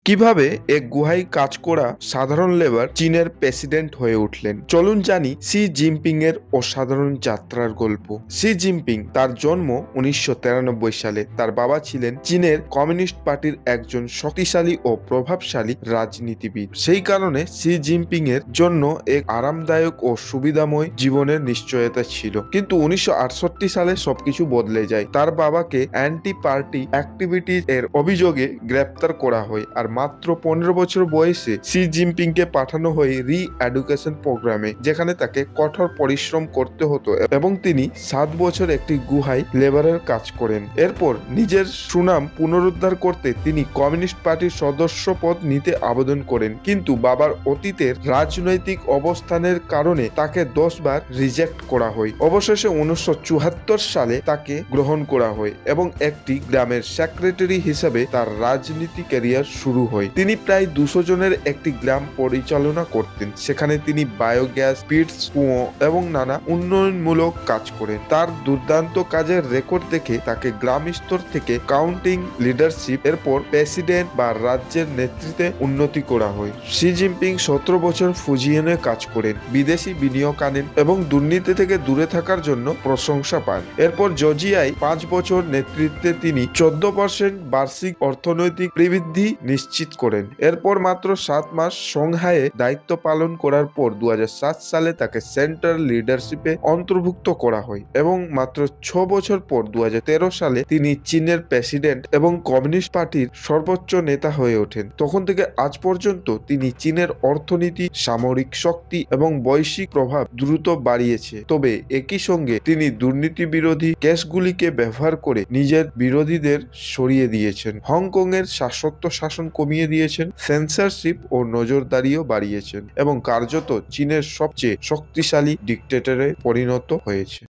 কিভাবে এক গুহায় কাজ করা সাধারণ লেবার চীনের প্রেসিডেন্ট হয়ে উঠলেন। চলুন জানি শি জিনপিং এর অসাধারণ যাত্রার গল্প। শি জিনপিং তার জন্ম 1993 সালে। তার বাবা ছিলেন চীনের কমিউনিস্ট পার্টির একজন শক্তিশালী ও প্রভাবশালী রাজনীতিবিদ। সেই কারণে শি জিনপিং এর জন্য এক আরামদায়ক ও সুবিধাময় জীবনের নিশ্চয়তা ছিল। কিন্তু 1968 সালে সবকিছু বদলে যায়। তার বাবাকে অ্যান্টি পার্টি অ্যাক্টিভিটিজ এর অভিযোগে গ্রেপ্তার করা হয়, আর মাত্র 15 বছর বয়সে শি জিনপিং কে পাঠানো হয় রি এডুকেশন প্রোগ্রামে, যেখানে তাকে কঠোর পরিশ্রম করতে হতো এবং তিনি 7 বছর একটি গুহায় লেবারের কাজ করেন। এরপর নিজের সুনাম পুনরুদ্ধার করতে তিনি কমিউনিস্ট পার্টির সদস্য পদ নিতে আবেদন করেন, কিন্তু বাবার অতীতের রাজনৈতিক অবস্থানের কারণে তাকে 10 বার রিজেক্ট করা হয়। অবশেষে 1974 সালে তাকে গ্রহণ করা হয় এবং একটি গ্রামের সেক্রেটারি হিসেবে তার রাজনীতি ক্যারিয়ার শুরু হয়। তিনি প্রায় 200 জনের একটি গ্রাম পরিচালনা করতেন। সেখানে তিনি বায়োগ্যাস, পিটস, কুয়ো এবং নানা উন্নয়নমূলক কাজ করেন। তার দুর্দান্ত কাজের রেকর্ড দেখে তাকে গ্রাম স্তর থেকে কাউন্টিং লিডারশিপ, এরপর প্রেসিডেন্ট বা রাজ্যের নেতৃত্বে উন্নতি করা হয়। শি জিনপিং 17 বছর ফুজিয়ানে কাজ করেন, বিদেশি বিনিয়োগ আনেন এবং দুর্নীতি থেকে দূরে থাকার জন্য প্রশংসা পান। এরপর জর্জিয়ায় 5 বছর নেতৃত্বে তিনি 14% বার্ষিক অর্থনৈতিক প্রবৃদ্ধি নিশ্চিত করেন। এরপর মাত্র 7 মাস সংহাইয়ে দায়িত্ব পালন করার পর 2007 সালে তাকে সেন্ট্রাল লিডারশিপে অন্তর্ভুক্ত করা হয় এবং মাত্র 6 বছর পর 2013 সালে তিনি চীনের প্রেসিডেন্ট এবং কমিউনিস্ট পার্টির সর্বোচ্চ নেতা হয়ে ওঠেন। তখন থেকে আজ পর্যন্ত তিনি চীনের অর্থনীতি, সামরিক শক্তি এবং বৈশ্বিক প্রভাব দ্রুত বাড়িয়েছে। তবে একই সঙ্গে তিনি দুর্নীতি বিরোধী কেসগুলিকে ব্যবহার করে নিজের বিরোধীদের সরিয়ে দিয়েছেন, হংকং এর শাসকত্ব শাসন কমিয়ে দিয়েছেন, সেন্সরশিপ ও নজরদারিও বাড়িয়েছেন এবং কার্যত চীনের সবচেয়ে শক্তিশালী ডিক্টেটরে পরিণত হয়েছে।